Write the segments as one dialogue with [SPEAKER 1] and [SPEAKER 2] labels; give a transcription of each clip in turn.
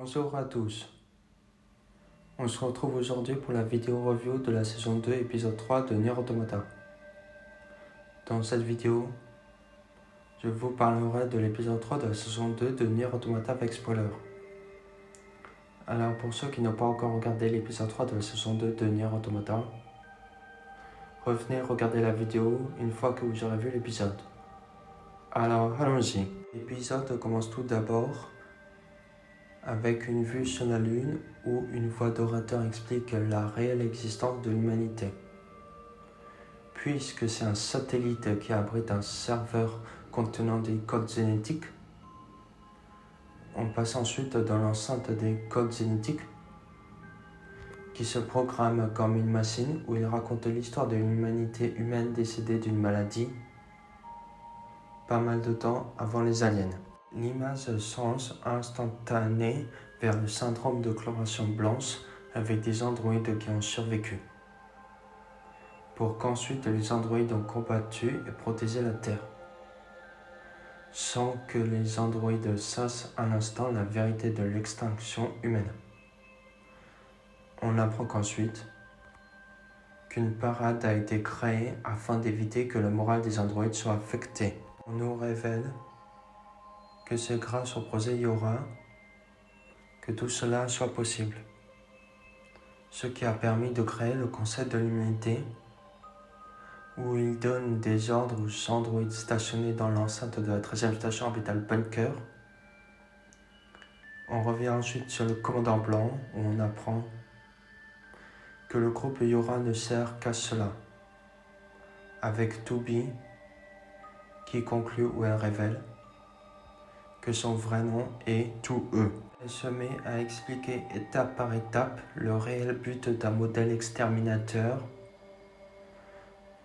[SPEAKER 1] Bonjour à tous, on se retrouve aujourd'hui pour la vidéo review de la saison 2 épisode 3 de Nier Automata. Dans cette vidéo, je vous parlerai de l'épisode 3 de la saison 2 de Nier Automata avec spoiler. Alors pour ceux qui n'ont pas encore regardé l'épisode 3 de la saison 2 de Nier Automata, revenez regarder la vidéo une fois que vous aurez vu l'épisode. Alors allons-y. L'épisode commence tout d'abord avec une vue sur la Lune où une voix d'orateur explique la réelle existence de l'humanité. Puisque c'est un satellite qui abrite un serveur contenant des codes génétiques, on passe ensuite dans l'enceinte des codes génétiques qui se programme comme une machine où il raconte l'histoire de l'humanité humaine décédée d'une maladie pas mal de temps avant les aliens. L'image change instantanée vers le syndrome de coloration blanche avec des androïdes qui ont survécu. Pour qu'ensuite les androïdes ont combattu et protégé la Terre. Sans que les androïdes sachent à l'instant la vérité de l'extinction humaine. On apprend qu'ensuite, qu'une parade a été créée afin d'éviter que le moral des androïdes soit affecté. On nous révèle que c'est grâce au projet Yora que tout cela soit possible. Ce qui a permis de créer le concept de l'humanité où il donne des ordres aux androïdes stationnés dans l'enceinte de la 13e station orbitale Bunker. On revient ensuite sur le commandant blanc où on apprend que le groupe Yora ne sert qu'à cela, avec Tubi qui conclut où elle révèle que son vrai nom est 2E. Elle se met à expliquer étape par étape le réel but d'un modèle exterminateur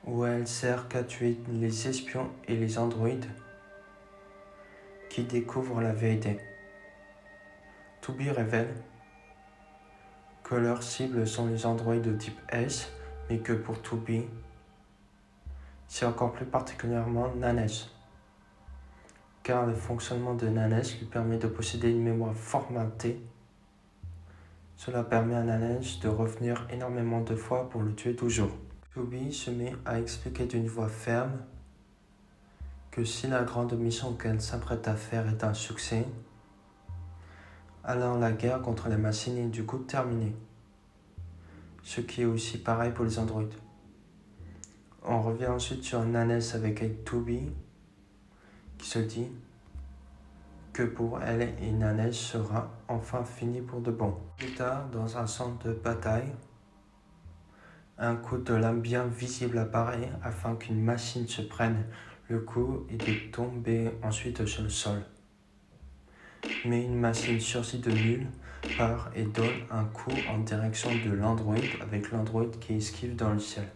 [SPEAKER 1] où elle sert qu'à tuer les espions et les androïdes qui découvrent la vérité. Tubi révèle que leurs cibles sont les androïdes de type S, mais que pour Tubi, c'est encore plus particulièrement Nanes. Car le fonctionnement de Nanes lui permet de posséder une mémoire formatée. Cela permet à Nanes de revenir énormément de fois pour le tuer toujours. Tubi se met à expliquer d'une voix ferme que si la grande mission qu'elle s'apprête à faire est un succès, alors la guerre contre les machines est du coup terminée. Ce qui est aussi pareil pour les androïdes. On revient ensuite sur Nanes avec Tubi qui se dit que pour elle et Nanes sera enfin fini pour de bon. Plus tard, dans un centre de bataille, un coup de lame bien visible apparaît afin qu'une machine se prenne le coup et de tomber ensuite sur le sol. Mais une machine surgit de nulle part et donne un coup en direction de l'androïde avec l'androïde qui esquive dans le ciel.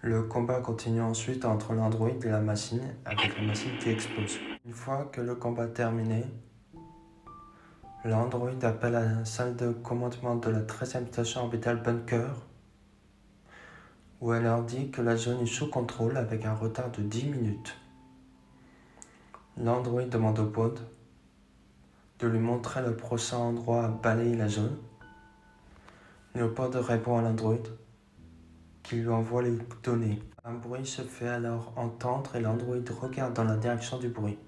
[SPEAKER 1] Le combat continue ensuite entre l'androïde et la machine avec la machine qui explose. Une fois que le combat terminé, l'androïde appelle à la salle de commandement de la 13e station orbitale Bunker où elle leur dit que la zone est sous contrôle avec un retard de 10 minutes. L'androïde demande au pod de lui montrer le prochain endroit à balayer la zone. Le pod répond à l'androïde qui lui envoie les données. Un bruit se fait alors entendre et l'androïde regarde dans la direction du bruit,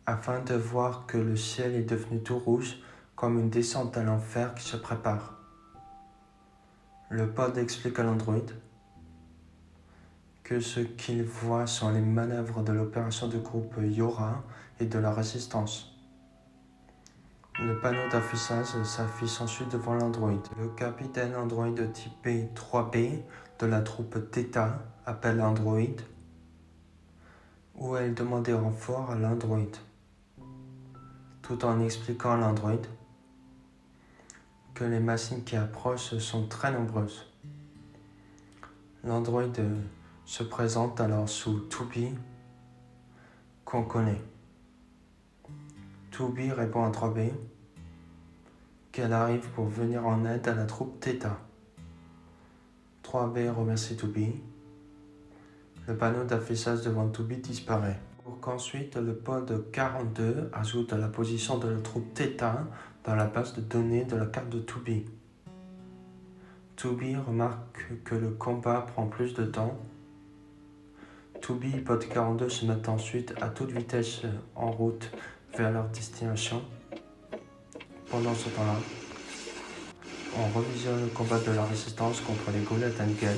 [SPEAKER 1] afin de voir que le ciel est devenu tout rouge comme une descente à l'enfer qui se prépare. Le pod explique à l'androïde que ce qu'il voit sont les manœuvres de l'opération du groupe Yora et de la résistance. Le panneau d'affichage s'affiche ensuite devant l'androïde. Le capitaine androïde type 3B de la troupe Theta appelle l'androïde où elle demande des renforts à l'androïde, tout en expliquant à l'androïde que les machines qui approchent sont très nombreuses. L'androïde se présente alors sous Tubi qu'on connaît. Tubi répond à 3B qu'elle arrive pour venir en aide à la troupe Theta. 3B remercie Tubi. Le panneau d'affichage devant Tubi disparaît. Pour qu'ensuite le pod 42 ajoute la position de la troupe Theta dans la base de données de la carte de 2B. 2B remarque que le combat prend plus de temps. 2B et pod 42 se mettent ensuite à toute vitesse en route vers leur destination. Pendant ce temps-là, on revisionne le combat de la résistance contre les Goliath Engel,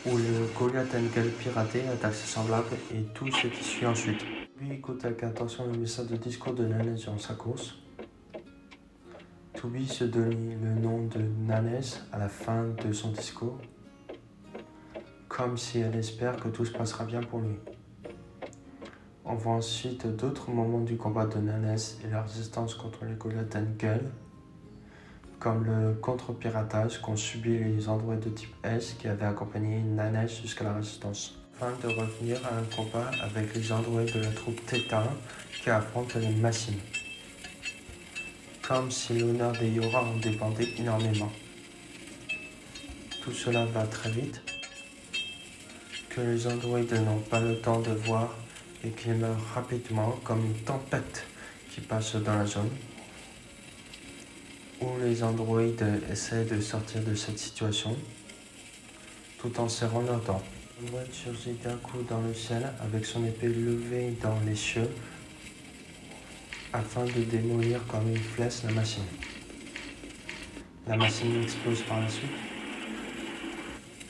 [SPEAKER 1] où le Goliath Engel piraté attaque ses semblables et tout ce qui suit ensuite. Lui écoute avec attention le message de discours de Nanes durant sa course. Tubi se donne le nom de Nanes à la fin de son discours, comme si elle espère que tout se passera bien pour lui. On voit ensuite d'autres moments du combat de Nanes et la résistance contre les Goliath Engel, comme le contre-piratage qu'ont subi les androïdes de type S qui avaient accompagné Nanes jusqu'à la résistance. Afin de revenir à un combat avec les androïdes de la troupe Theta qui affrontent les machines. Comme si l'honneur des Yora en dépendait énormément. Tout cela va très vite, que les androïdes n'ont pas le temps de voir et qu'ils meurent rapidement comme une tempête qui passe dans la zone. Où les androïdes essaient de sortir de cette situation tout en serrant leurs dents. L'androïde surgit d'un coup dans le ciel avec son épée levée dans les cieux afin de démolir comme une flèche la machine. La machine explose par la suite.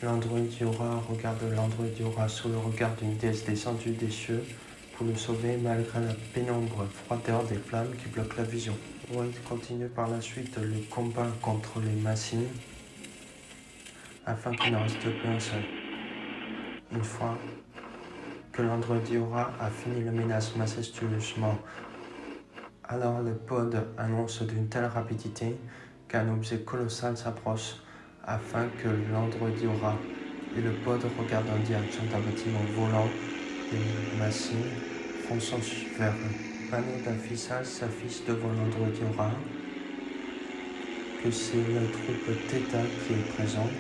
[SPEAKER 1] L'androïde Yora regarde l'androïde Yora sous le regard d'une déesse descendue des cieux pour le sauver malgré la pénombre froideur des flammes qui bloquent la vision. L'androïde continue par la suite le combat contre les machines afin qu'il ne reste plus un seul. Une fois que l'androïde Yora a fini la menace majestueusement, alors le pod annonce d'une telle rapidité qu'un objet colossal s'approche afin que l'androïde Yora et le pod regardent en direction d'un bâtiment volant des machines fonçant vers eux. Un panneau d'affichage s'affiche devant l'androïde Yora que c'est la troupe Theta qui est présente.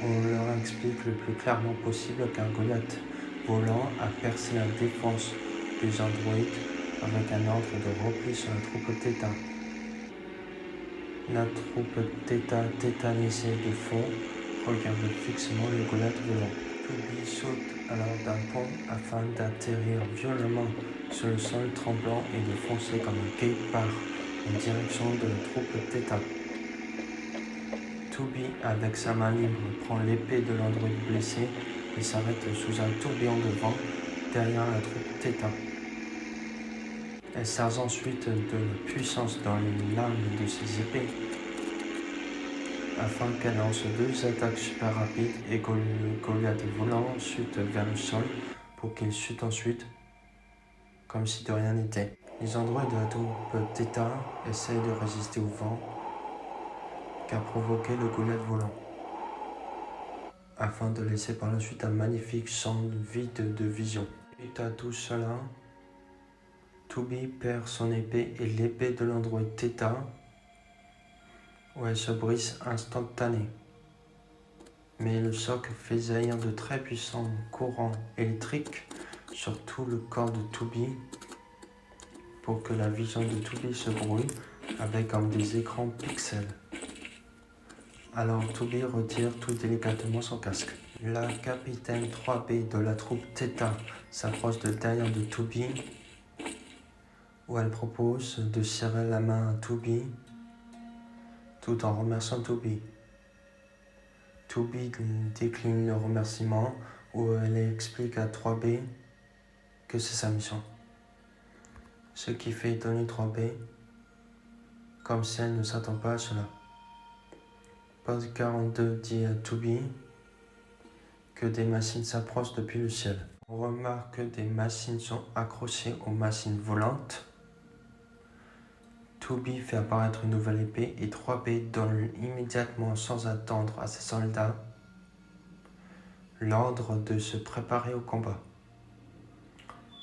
[SPEAKER 1] On leur explique le plus clairement possible qu'un Goliath volant a percé la défense des androïdes avec un ordre de repli sur la troupe Theta. La troupe Theta, tétanisée de fond, regarde fixement le Goliath volant. Tubi saute alors d'un pont afin d'atterrir violemment sur le sol tremblant et de foncer comme un guépard en direction de la troupe Theta. Tubi, avec sa main libre, prend l'épée de l'androïde blessé et s'arrête sous un tourbillon de vent derrière la troupe Theta. Elle charge ensuite de la puissance dans les lames de ses épées afin qu'elle lance deux attaques super rapides et que le Goliath volant chute vers le sol pour qu'il chute ensuite comme si de rien n'était. Les androïdes de la troupe Theta essayent de résister au vent qu'a provoqué le Goliath volant afin de laisser par la suite un magnifique champ vide de vision. Et à tout cela, Tubi perd son épée et l'épée de l'androïde Theta, où elle se brise instantané. Mais le choc fait jaillir de très puissants courants électriques sur tout le corps de Tubi pour que la vision de Tubi se brouille avec comme des écrans pixels. Alors Tubi retire tout délicatement son casque. La capitaine 3B de la troupe Theta s'approche de derrière de Tubi, où elle propose de serrer la main à Tubi tout en remerciant Tubi. Tubi décline le remerciement où elle explique à 3B que c'est sa mission. Ce qui fait étonner 3B, comme si elle ne s'attend pas à cela. Pod 42 dit à Tubi que des machines s'approchent depuis le ciel. On remarque que des machines sont accrochées aux machines volantes. Tubi fait apparaître une nouvelle épée et 3B donne immédiatement, sans attendre à ses soldats, l'ordre de se préparer au combat.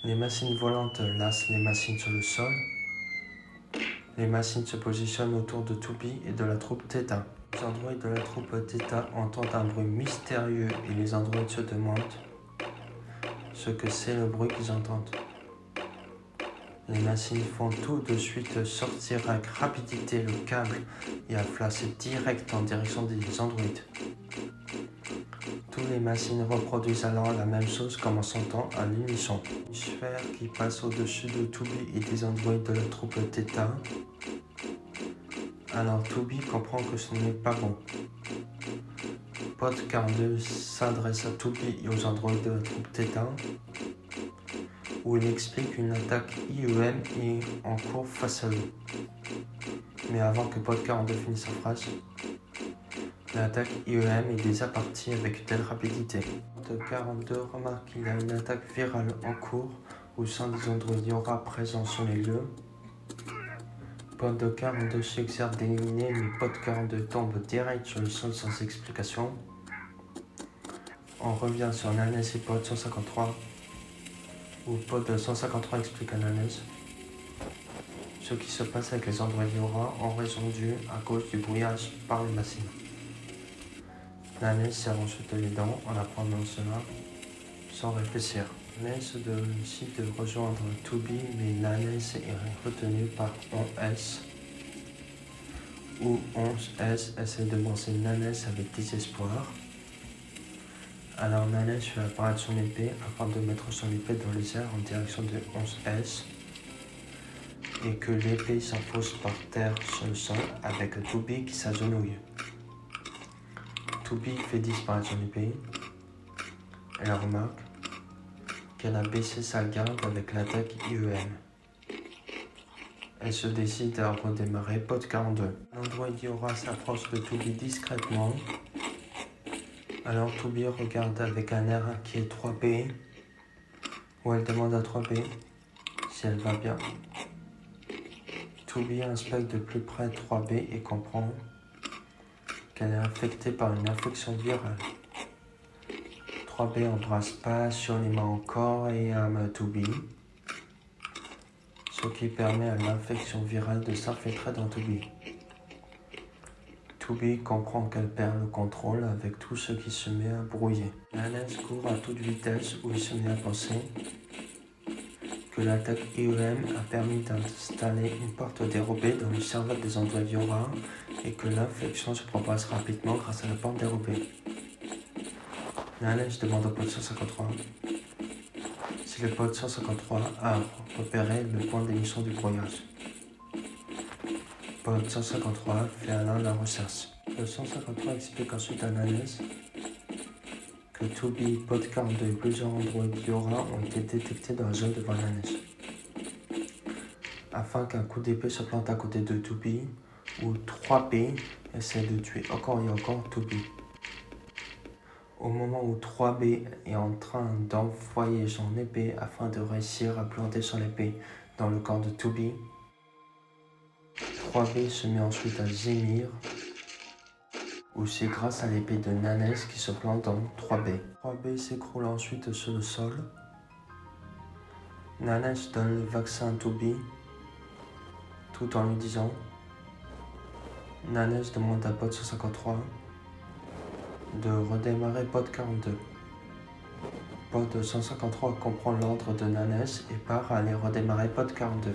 [SPEAKER 1] Les machines volantes lassent les machines sur le sol. Les machines se positionnent autour de Tubi et de la troupe Theta. Les androïdes de la troupe Theta entendent un bruit mystérieux et les androïdes se demandent ce que c'est le bruit qu'ils entendent. Les machines font tout de suite sortir avec rapidité le câble et à flasher direct en direction des androïdes. Tous les machines reproduisent alors la même chose comme en s'entend à l'unisson. Une sphère qui passe au-dessus de Toby et des androïdes de la troupe Theta. Alors Toby comprend que ce n'est pas bon. Pod 42 s'adresse à Toby et aux androïdes de la troupe Theta, où il explique une attaque IEM est en cours face à eux. Mais avant que Pod 42 finisse sa phrase, l'attaque IEM est déjà partie avec une telle rapidité. Pod 42 remarque qu'il y a une attaque virale en cours au sein des androïdes Yora présents sur les lieux. Pod 42 s'exerce d'éliminer, mais Pod 42 tombe direct sur le sol sans explication. On revient sur Nanes et Pod 153, où Pod 153 explique à Nanes ce qui se passe avec les androïdes Yora en raison due à cause du brouillage par les machines. Nanes serre ensuite les dents en apprenant cela sans réfléchir. Nanes décide de rejoindre Toby, mais Nanes est retenu par 11S, où 11S essaie de brosser Nanes avec désespoir. Alors Nanes fait apparaître son épée afin de mettre son épée dans les airs en direction de 11S et que l'épée s'enfonce par terre sur le sol avec Toby qui s'agenouille. Toby fait disparaître son épée. Elle remarque qu'elle a baissé sa garde avec l'attaque IEM. Elle se décide à redémarrer Pod 42. L'androïde Yora s'approche de Toby discrètement. Alors Toby regarde avec un air inquiet 3B, où elle demande à 3B si elle va bien. Toby inspecte de plus près 3B et comprend qu'elle est infectée par une infection virale. 3B embrasse passionnément corps et âme Toby, ce qui permet à l'infection virale de s'infiltrer dans Toby. Toby comprend qu'elle perd le contrôle avec tout ce qui se met à brouiller. Nanes court à toute vitesse où il se met à penser que l'attaque IEM a permis d'installer une porte dérobée dans le cerveau des androïdes Yora et que l'infection se propage rapidement grâce à la porte dérobée. Nanes demande au pod 153 si le pod 153 a repéré le point d'émission du brouillage. Pod 153 fait alors la recherche. Le 153 explique ensuite à Nanes que Toby, Pod 42 et plusieurs androïdes Yora ont été détectés dans la zone devant Nanes. Afin qu'un coup d'épée se plante à côté de Toby, où 3B essaie de tuer encore et encore Toby. Au moment où 3B est en train d'envoyer son épée afin de réussir à planter son épée dans le corps de Toby, 3B se met ensuite à gémir, où c'est grâce à l'épée de Nanes qui se plante dans 3B. 3B s'écroule ensuite sur le sol. Nanes donne le vaccin à Toby, tout en lui disant Nanes demande à Pod 153 de redémarrer Pod 42. Pod 153 comprend l'ordre de Nanes et part à aller redémarrer Pod 42.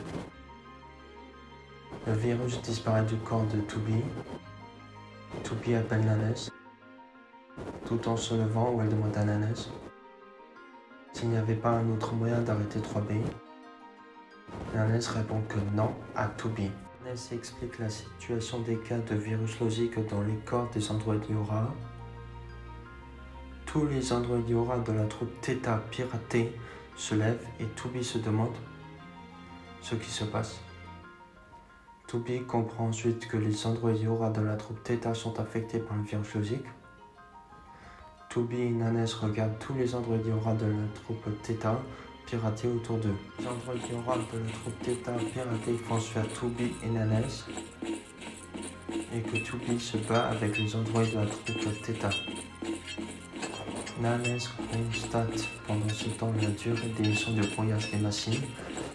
[SPEAKER 1] Le virus disparaît du corps de Toby. Toby appelle Nanes, tout en se levant où elle demande à Nanes s'il n'y avait pas un autre moyen d'arrêter 3B. Nanes répond que non à Toby. Nanes explique la situation des cas de virus logique dans les corps des androïdes Yora. Tous les androïdes Yora de la troupe Theta piratée se lèvent et Toby se demande ce qui se passe. Toby comprend ensuite que les androïdes Yora de la troupe Theta sont affectés par le virus logique. Toby et Nanes regardent tous les androïdes Yora de la troupe Theta piratés autour d'eux. Les androïdes Yora de la troupe Theta piratés foncent vers Toby et Nanes et que Toby se bat avec les androïdes de la troupe Theta. Nanes constate pendant ce temps la durée d'émission de brouillage des machines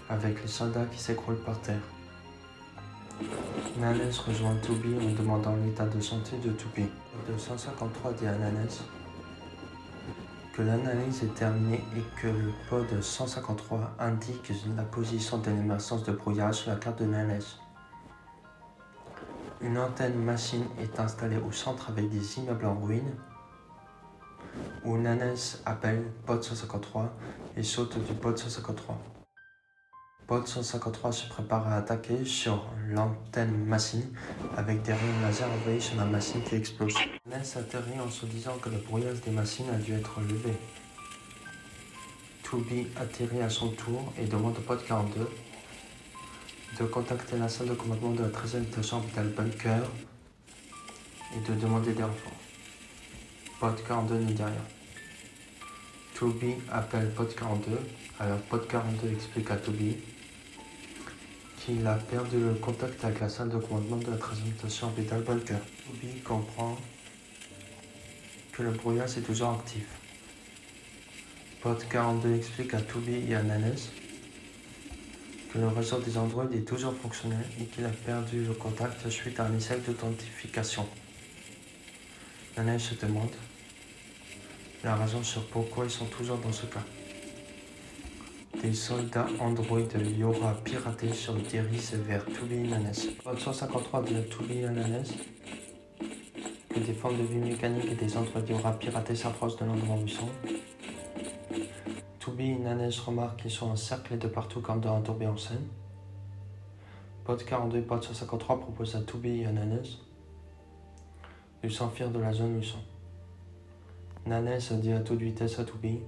[SPEAKER 1] avec les soldats qui s'écroulent par terre. Nanes rejoint Toby en demandant l'état de santé de Toby. Le 153 dit à Nanes que l'analyse est terminée et que le pod 153 indique la position de l'émergence de brouillard sur la carte de Nanes. Une antenne machine est installée au centre avec des immeubles en ruine, où Nanes appelle pod 153 et saute du pod 153. Pod 153 se prépare à attaquer sur l'antenne machine avec des rayons laser envoyés sur la machine qui explose. Nanes atterrit en se disant que le brouillage des machines a dû être levé. Toby atterrit à son tour et demande au pod 42 de contacter la salle de commandement de la 13e station orbitale Bunker et de demander des renforts. Pod 42 ne dit rien. Toby appelle pod 42, alors pod 42 explique à Toby qu'il a perdu le contact avec la salle de commandement de la 13e station orbitale Bunker. Toby comprend que le brouillage est toujours actif. Pod 42 explique à Toby et à Nanes que le réseau des androïdes est toujours fonctionnel et qu'il a perdu le contact suite à un essai d'authentification. Nanes se demande la raison sur pourquoi ils sont toujours dans ce cas. Des soldats androïdes Yora piratés se dirigent vers Toby et Nanes. Pod 153 dit à Toby et Nanes que des formes de vie mécanique et des androïdes Yora piratés s'approchent de l'endroit où ils sont. Toby et Nanes remarquent qu'ils sont encerclés de partout comme dans un tourbillon en scène. Pod 42 et Pod 153 proposent à Toby et à Nanes de s'enfuir de la zone où ils sont. Nanes dit à toute vitesse à Toby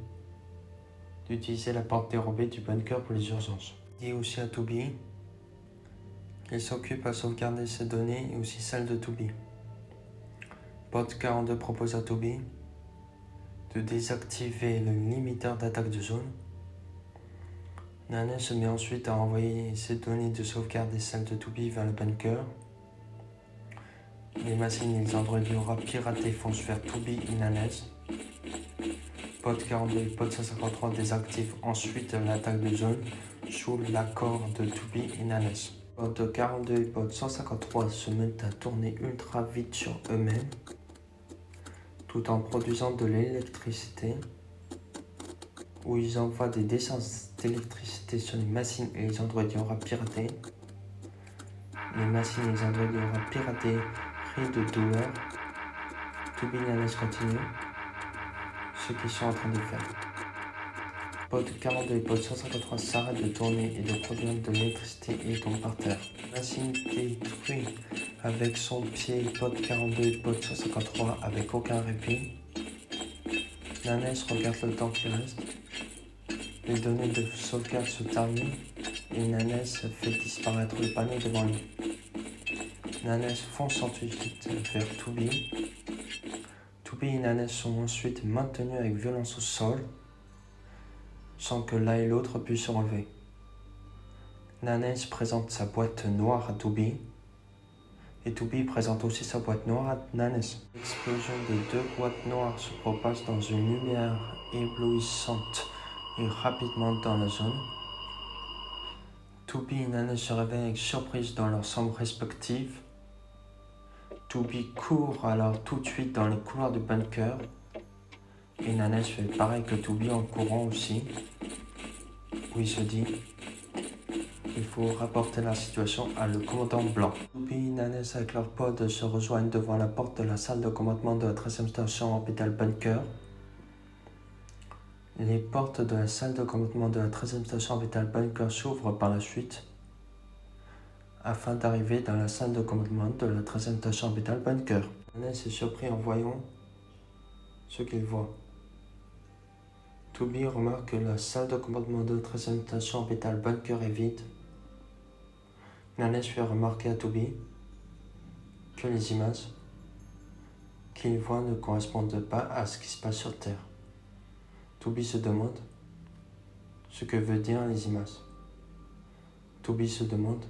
[SPEAKER 1] d'utiliser la porte dérobée du bunker pour les urgences. Il dit aussi à Toby qu'il s'occupe à sauvegarder ses données et aussi celles de Toby. Pod 42 propose à Toby de désactiver le limiteur d'attaque de zone. Nanes se met ensuite à envoyer ses données de sauvegarde et celles de Toby vers le bunker. Les machines et les androïdes Yora piratés foncent vers Toby et Nanes. Pod 42 et Pod 153 désactivent ensuite l'attaque de zone sous l'accord de Toby et Nanes. Pod 42 et Pod 153 se mettent à tourner ultra vite sur eux-mêmes tout en produisant de l'électricité où ils envoient des descentes d'électricité sur les machines et les androïdes Yora piratés. Les machines et les androïdes Yora piratés rient de douleur. Toby et Nanes continuent ce qu'ils sont en train de faire. Pod 42 et Pod 153 s'arrêtent de tourner et de produire de l'électricité et tombent par terre. Machine détruit avec son pied Pod 42 et Pod 153 avec aucun répit. Nanes regarde le temps qui reste. Les données de sauvegarde se terminent et Nanes fait disparaître le panneau devant lui. Nanes fonce ensuite vers Toby. Toby et Nanes sont ensuite maintenus avec violence au sol, sans que l'un et l'autre puissent se relever. Nanes présente sa boîte noire à Toby, et Toby présente aussi sa boîte noire à Nanes. L'explosion des deux boîtes noires se propage dans une lumière éblouissante et rapidement dans la zone. Toby et Nanes se réveillent avec surprise dans leurs chambres respectives. Toby court alors tout de suite dans les couloirs du bunker et Nanes fait pareil que Toby en courant aussi, où il se dit qu'il faut rapporter la situation à le commandant blanc. Toby et Nanes avec leur pod se rejoignent devant la porte de la salle de commandement de la 13e station orbitale Bunker. Les portes de la salle de commandement de la 13e station orbitale Bunker s'ouvrent par la suite afin d'arriver dans la salle de commandement de la 13e station orbitale Bunker. Nanes est surpris en voyant ce qu'il voit. Toby remarque que la salle de commandement de la 13e station orbitale Bunker est vide. Nanes fait remarquer à Toby que les images qu'il voit ne correspondent pas à ce qui se passe sur Terre. Toby se demande ce que veulent dire les images. Toby se demande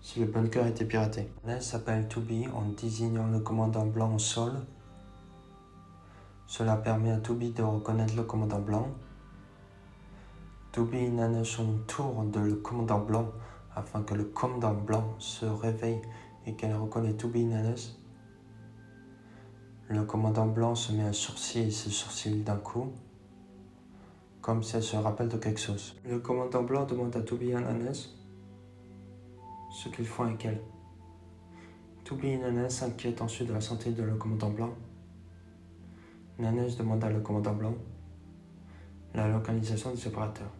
[SPEAKER 1] si le bunker a été piraté. Nanes appelle Toby en désignant le commandant blanc au sol. Cela permet à Toby de reconnaître le commandant blanc. Toby et Nanes sont autour de le commandant blanc afin que le commandant blanc se réveille et qu'elle reconnaît Toby et Nanes. Le commandant blanc se met à sourciller et se sourcille d'un coup. comme si elle se rappelle de quelque chose. Le commandant blanc demande à Toby et à Nanes ce qu'ils font avec elle. Toby et Nanes s'inquiètent ensuite de la santé de le commandant blanc. Nanes demande à le commandant blanc la localisation des opérateurs.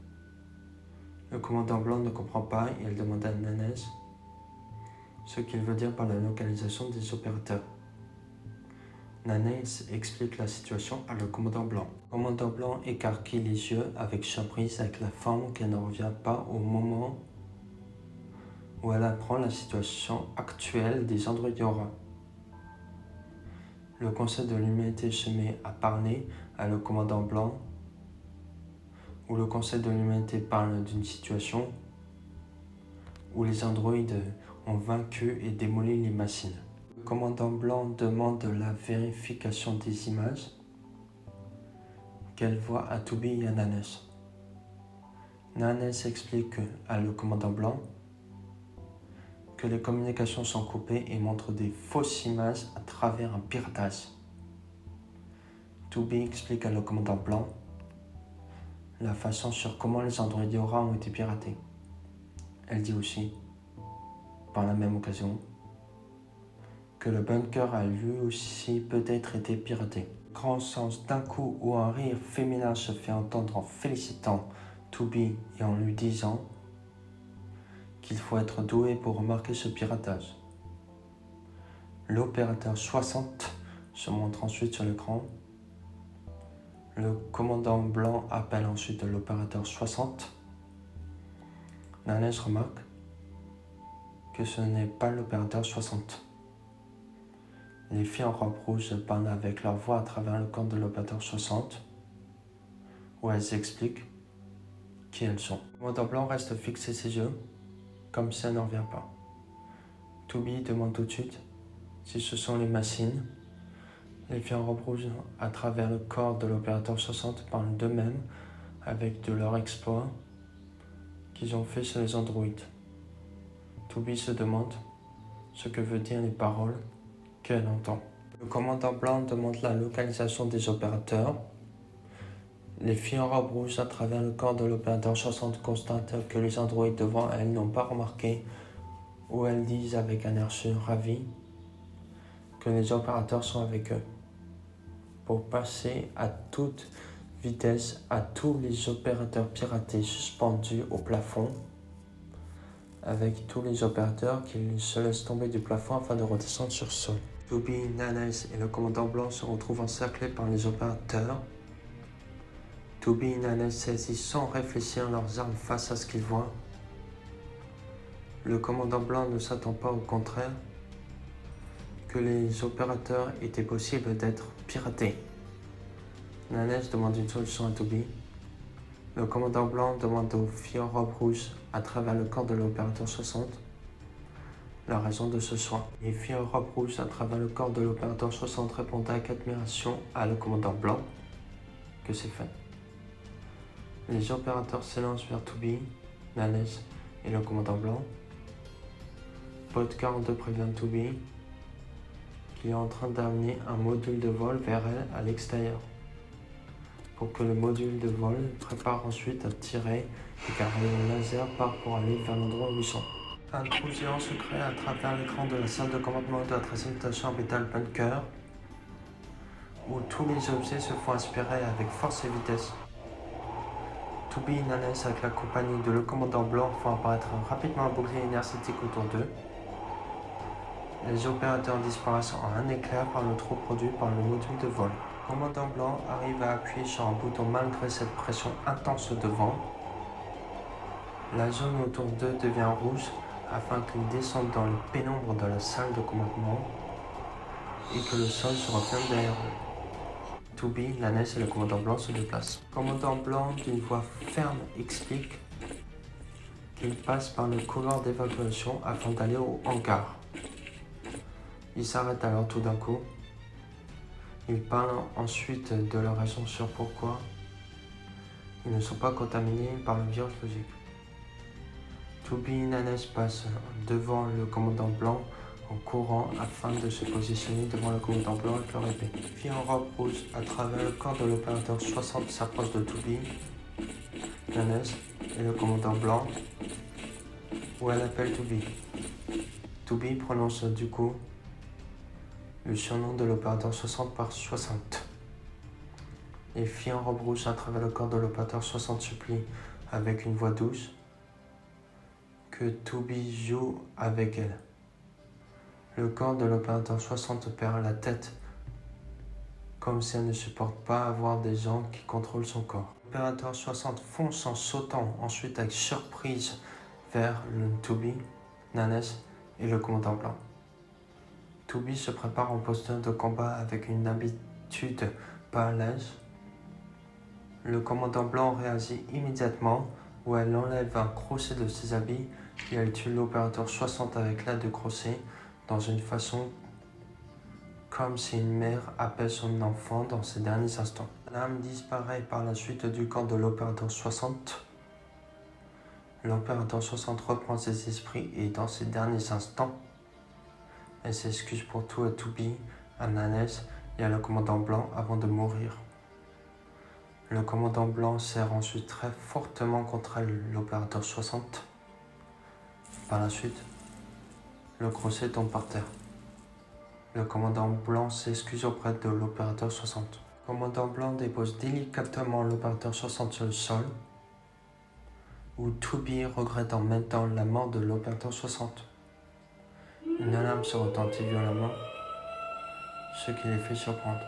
[SPEAKER 1] Le commandant blanc ne comprend pas et il demande à Nanes ce qu'il veut dire par la localisation des opérateurs. Nanes explique la situation à le commandant blanc. Le commandant blanc écarquille les yeux avec surprise avec la forme qu'elle ne revient pas au moment où elle apprend la situation actuelle des androïdes Aura. Le Conseil de l'Humanité se met à parler à le commandant blanc, où le Conseil de l'Humanité parle d'une situation où les androïdes ont vaincu et démoli les machines. Le commandant blanc demande la vérification des images qu'elle voit à Toby et à Nanes. Nanes explique à le commandant blanc que les communications sont coupées et montre des fausses images à travers un piratage. Toby explique à le commandant blanc la façon sur comment les androïdes Aura ont été piratés. Elle dit aussi, par la même occasion, que le bunker a lui aussi peut-être été piraté. Grand sens d'un coup où un rire féminin se fait entendre en félicitant Toby et en lui disant qu'il faut être doué pour remarquer ce piratage. L'opérateur 60 se montre ensuite sur l'écran. Le commandant blanc appelle ensuite l'opérateur 60. Nanes remarque que ce n'est pas l'opérateur 60. Les filles en robe rouge parlent avec leur voix à travers le corps de l'opérateur 60, où elles expliquent qui elles sont. Le commandant blanc reste fixé ses yeux, comme si elle n'en revient pas. Toby demande tout de suite si ce sont les machines. Les filles en robe rouge, à travers le corps de l'opérateur 60, parlent d'eux-mêmes avec de leurs exploits qu'ils ont fait sur les androïdes. Toby se demande ce que veut dire les paroles qu'elle entend. Le commandant blanc demande la localisation des opérateurs. Les filles en robe rouge, à travers le corps de l'opérateur 60, constatent que les androïdes devant elles n'ont pas remarqué, ou elles disent avec un air ravi que les opérateurs sont avec eux. Pour passer à toute vitesse à tous les opérateurs piratés suspendus au plafond, avec tous les opérateurs qui se laissent tomber du plafond afin de redescendre sur le sol. Toby, Nanes et le commandant blanc se retrouvent encerclés par les opérateurs. Toby et Nanes saisissent sans réfléchir leurs armes face à ce qu'ils voient. Le commandant blanc ne s'attend pas, au contraire, que les opérateurs étaient possibles d'être piratés. Nanes demande une solution à Toby. Le commandant blanc demande aux filles en robe rouge, à travers le corps de l'opérateur 60, la raison de ce choix. Les filles en robe rouge, à travers le corps de l'opérateur 60, répondent avec admiration à le commandant blanc que c'est fait. Les opérateurs s'élancent vers Toby, Nanes et le commandant blanc. Pod 42 prévient Toby qu'il est en train d'amener un module de vol vers elle à l'extérieur, pour que le module de vol prépare ensuite à tirer et qu'un rayon laser part pour aller vers l'endroit où ils sont. Un trou géant se crée à travers l'écran de la salle de commandement de la 13e station orbitale Bunker, où tous les objets se font aspirer avec force et vitesse. Toby et Nanes, avec la compagnie de le commandant blanc, font apparaître rapidement un bouclier énergétique autour d'eux. Les opérateurs disparaissent en un éclair par le trou produit par le module de vol. Le commandant blanc arrive à appuyer sur un bouton malgré cette pression intense de vent. La zone autour d'eux devient rouge afin qu'ils descendent dans les pénombres de la salle de commandement et que le sol se referme derrière eux. Toby, Nanes et le commandant blanc se déplacent. Le commandant blanc, d'une voix ferme, explique qu'il passe par le couloir d'évacuation afin d'aller au hangar. Il s'arrête alors tout d'un coup. Ils parlent ensuite de la raison sur pourquoi ils ne sont pas contaminés par le virus logique. Toby et Nanes passent devant le commandant blanc en courant afin de se positionner devant le commandant blanc avec leur épée. Une fille en robe rouge, à travers le corps de l'opérateur 60, s'approche de Toby Nanes et le commandant blanc, où elle appelle Toubi. Toubi prononce du coup le surnom de l'opérateur 60 par 60. Les filles en robe rouge à travers le corps de l'opérateur 60 supplient avec une voix douce que Toubi joue avec elle. Le corps de l'opérateur 60 perd la tête, comme si elle ne supporte pas avoir des gens qui contrôlent son corps. L'opérateur 60 fonce en sautant ensuite avec surprise vers le Toubi, Nanes et le commandant blanc. Toubi se prépare en posture de combat avec une habitude pas à l'aise. Le commandant blanc réagit immédiatement où elle enlève un crochet de ses habits et elle tue l'opérateur 60 avec l'aide de crochet dans une façon comme si une mère appelle son enfant dans ses derniers instants. L'âme disparaît par la suite du corps de l'opérateur 60. L'opérateur 60 reprend ses esprits et dans ses derniers instants, elle s'excuse pour tout à Toubi, à Nanes et à le commandant blanc avant de mourir. Le commandant blanc serre ensuite très fortement contre elle l'opérateur 60. Par la suite, le crochet tombe par terre. Le commandant blanc s'excuse auprès de l'opérateur 60. Le commandant blanc dépose délicatement l'opérateur 60 sur le sol, où Toubi regrette en même temps la mort de l'opérateur 60. Une alarme se retentit violemment, ce qui les fait surprendre.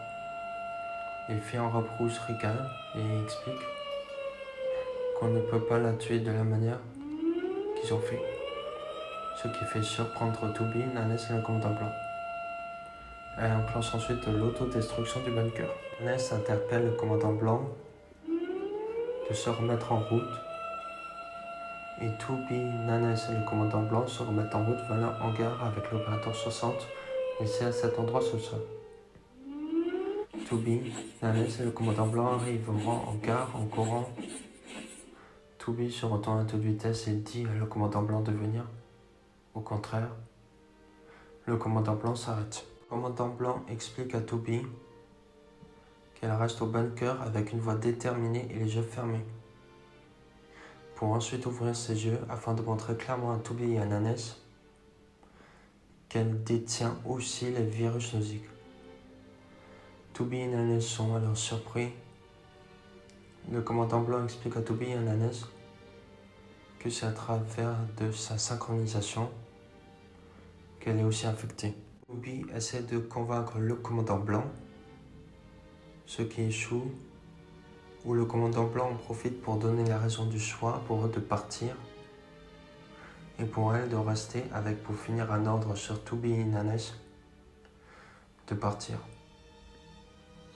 [SPEAKER 1] Les filles en robe rouge ricanent et expliquent qu'on ne peut pas la tuer de la manière qu'ils ont fait, ce qui fait surprendre Toubi, Nanes et le commandant blanc. Elle enclenche ensuite l'autodestruction du bunker. Nanes interpelle le commandant blanc de se remettre en route et Toubi, Nanes et le commandant blanc se remettent en route vers le hangar avec l'opérateur 60 laissé à cet endroit sous le sol. Toubi, Nanes et le commandant blanc arriveront en gare en courant. Toubi se retourne à toute vitesse et dit à le commandant blanc de venir. Au contraire, le commandant blanc s'arrête. Le commandant blanc explique à Toubi qu'elle reste au bunker avec une voix déterminée et les yeux fermés, pour ensuite ouvrir ses yeux afin de montrer clairement à Toubi et à Nanes qu'elle détient aussi les virus nausiques. Toubi et Nanes sont alors surpris. Le commandant blanc explique à Toubi et à Nanes que c'est à travers de sa synchronisation qu'elle est aussi infectée. Toubi essaie de convaincre le commandant blanc, ce qui échoue, où le commandant blanc en profite pour donner la raison du choix pour eux de partir et pour elle de rester avec pour finir un ordre sur Toubi et Nanes de partir,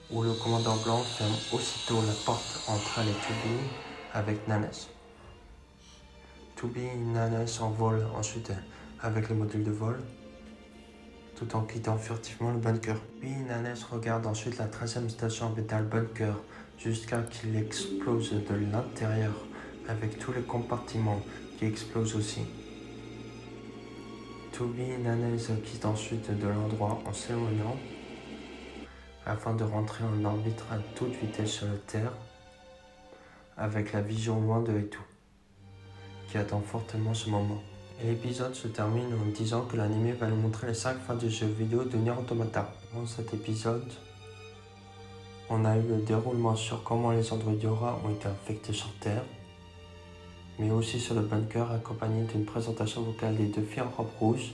[SPEAKER 1] où le commandant blanc ferme aussitôt la porte entre elle et Toubi avec Nanes. Toubi et Nanes envolent ensuite avec le module de vol, tout en quittant furtivement le bunker. Toubi et Nanes regardent ensuite la 13e station orbitale bunker jusqu'à qu'il explose de l'intérieur avec tous les compartiments qui explosent aussi. Toubi et Nanes quittent ensuite de l'endroit en s'éloignant afin de rentrer en orbite à toute vitesse sur la Terre avec la vision loin de et tout, qui attend fortement ce moment. Et l'épisode se termine en disant que l'anime va nous montrer les 5 fins du jeu vidéo de Nier Automata. Dans cet épisode, on a eu le déroulement sur comment les androidura ont été infectés sur Terre, mais aussi sur le bunker accompagné d'une présentation vocale des 2 filles en robe rouge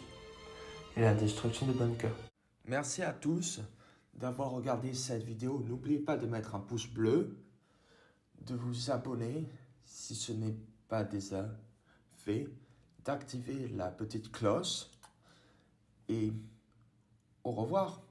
[SPEAKER 1] et la destruction du bunker.
[SPEAKER 2] Merci à tous d'avoir regardé cette vidéo. N'oubliez pas de mettre un pouce bleu, de vous abonner si ce n'est pas déjà fait, d'activer la petite cloche et au revoir.